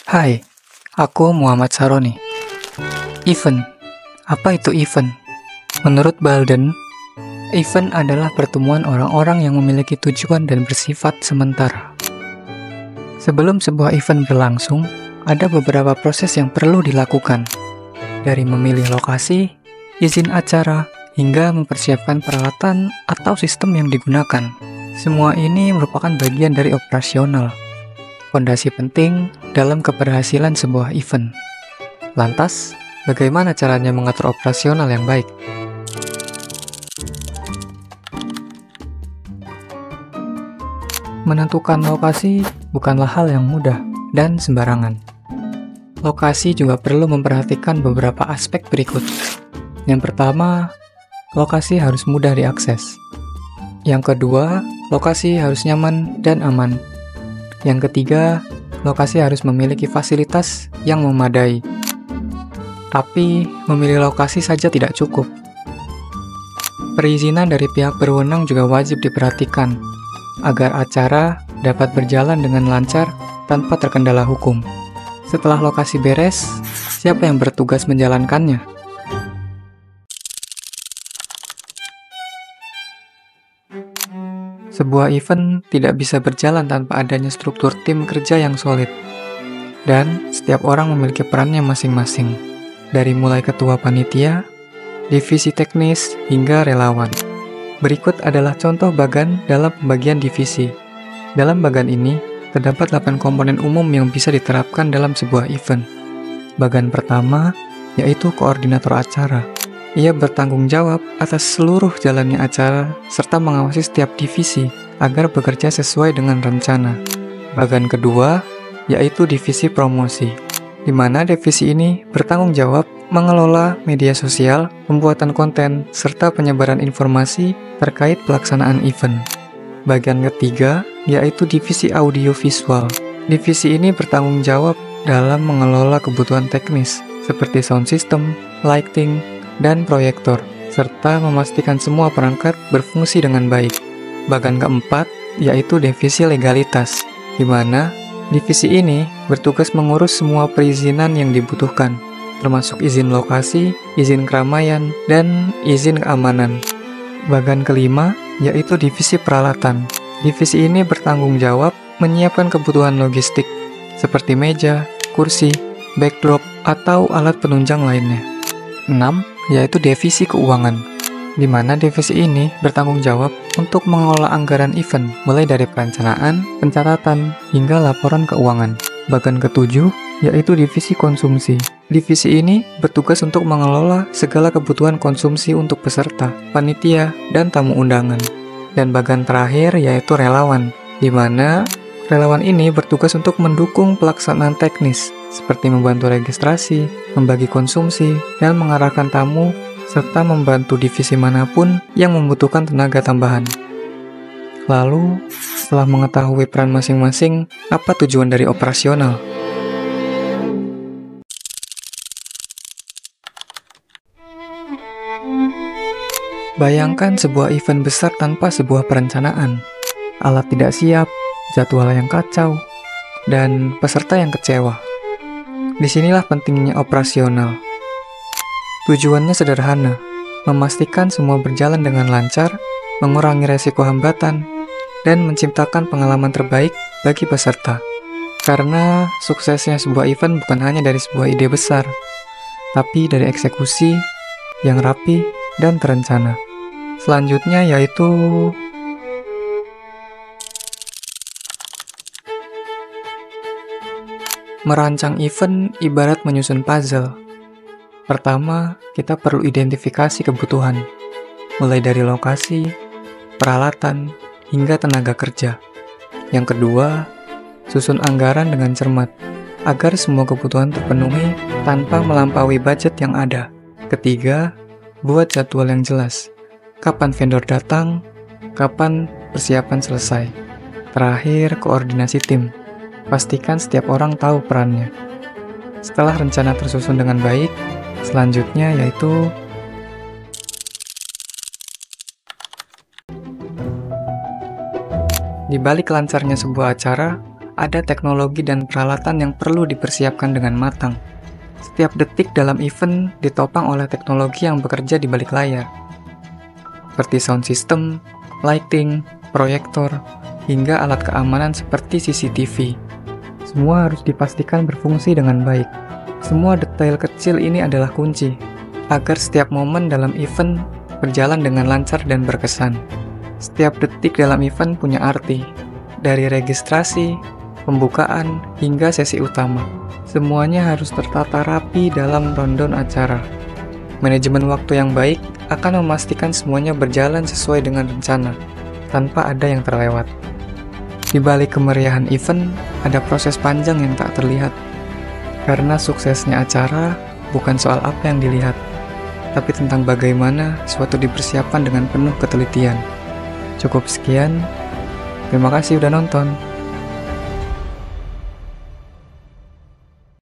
Hai, aku Muhammad Saroni. Event. Apa itu event? Menurut Balden, event adalah pertemuan orang-orang yang memiliki tujuan dan bersifat sementara. Sebelum sebuah event berlangsung, ada beberapa proses yang perlu dilakukan. Dari memilih lokasi, izin acara, hingga mempersiapkan peralatan atau sistem yang digunakan. Semua ini merupakan bagian dari operasional. Fondasi penting dalam keberhasilan sebuah event. Lantas, bagaimana caranya mengatur operasional yang baik? Menentukan lokasi bukanlah hal yang mudah dan sembarangan. Lokasi juga perlu memperhatikan beberapa aspek berikut. Yang pertama, lokasi harus mudah diakses. Yang kedua, lokasi harus nyaman dan aman. Yang ketiga, lokasi harus memiliki fasilitas yang memadai. Tapi, memilih lokasi saja tidak cukup. Perizinan dari pihak berwenang juga wajib diperhatikan, agar acara dapat berjalan dengan lancar tanpa terkendala hukum. Setelah lokasi beres, siapa yang bertugas menjalankannya? Sebuah event tidak bisa berjalan tanpa adanya struktur tim kerja yang solid. Dan setiap orang memiliki perannya masing-masing. Dari mulai ketua panitia, divisi teknis, hingga relawan. Berikut adalah contoh bagan dalam pembagian divisi. Dalam bagan ini, terdapat 8 komponen umum yang bisa diterapkan dalam sebuah event. Bagan pertama, yaitu koordinator acara. Ia bertanggung jawab atas seluruh jalannya acara serta mengawasi setiap divisi agar bekerja sesuai dengan rencana. Bagan kedua, yaitu divisi promosi, di mana divisi ini bertanggung jawab mengelola media sosial, pembuatan konten, serta penyebaran informasi terkait pelaksanaan event. Bagian ketiga, yaitu divisi audiovisual. Divisi ini bertanggung jawab dalam mengelola kebutuhan teknis, seperti sound system, lighting, dan proyektor, serta memastikan semua perangkat berfungsi dengan baik. Bagian keempat, yaitu divisi legalitas, di mana divisi ini bertugas mengurus semua perizinan yang dibutuhkan, termasuk izin lokasi, izin keramaian, dan izin keamanan. Bagian kelima, yaitu divisi peralatan. Divisi ini bertanggung jawab menyiapkan kebutuhan logistik, seperti meja, kursi, backdrop, atau alat penunjang lainnya. 6. Yaitu divisi keuangan, di mana divisi ini bertanggung jawab untuk mengelola anggaran event, mulai dari perencanaan, pencatatan, hingga laporan keuangan. Bagian ketujuh, yaitu divisi konsumsi. Divisi ini bertugas untuk mengelola segala kebutuhan konsumsi untuk peserta, panitia, dan tamu undangan. Dan bagian terakhir yaitu relawan, di mana relawan ini bertugas untuk mendukung pelaksanaan teknis, seperti membantu registrasi, membagi konsumsi, dan mengarahkan tamu, serta membantu divisi manapun yang membutuhkan tenaga tambahan. Lalu, setelah mengetahui peran masing-masing, apa tujuan dari operasional? Bayangkan sebuah event besar tanpa sebuah perencanaan. Alat tidak siap, jadwal yang kacau, dan peserta yang kecewa. Disinilah pentingnya operasional. Tujuannya sederhana, memastikan semua berjalan dengan lancar, mengurangi resiko hambatan, dan menciptakan pengalaman terbaik bagi peserta. Karena suksesnya sebuah event bukan hanya dari sebuah ide besar, tapi dari eksekusi yang rapi dan terencana. Selanjutnya yaitu merancang event ibarat menyusun puzzle. Pertama, kita perlu identifikasi kebutuhan, mulai dari lokasi, peralatan, hingga tenaga kerja. Yang kedua, susun anggaran dengan cermat, agar semua kebutuhan terpenuhi tanpa melampaui budget yang ada. Ketiga, buat jadwal yang jelas, kapan vendor datang, kapan persiapan selesai. Terakhir, koordinasi tim. Pastikan setiap orang tahu perannya. Setelah rencana tersusun dengan baik, selanjutnya yaitu di balik lancarnya sebuah acara, ada teknologi dan peralatan yang perlu dipersiapkan dengan matang. Setiap detik dalam event ditopang oleh teknologi yang bekerja di balik layar, seperti sound system, lighting, proyektor, hingga alat keamanan seperti CCTV. Semua harus dipastikan berfungsi dengan baik. Semua detail kecil ini adalah kunci, agar setiap momen dalam event berjalan dengan lancar dan berkesan. Setiap detik dalam event punya arti, dari registrasi, pembukaan, hingga sesi utama. Semuanya harus tertata rapi dalam rundown acara. Manajemen waktu yang baik akan memastikan semuanya berjalan sesuai dengan rencana, tanpa ada yang terlewat. Di balik kemeriahan event, ada proses panjang yang tak terlihat. Karena suksesnya acara bukan soal apa yang dilihat, tapi tentang bagaimana suatu dipersiapkan dengan penuh ketelitian. Cukup sekian, terima kasih udah nonton.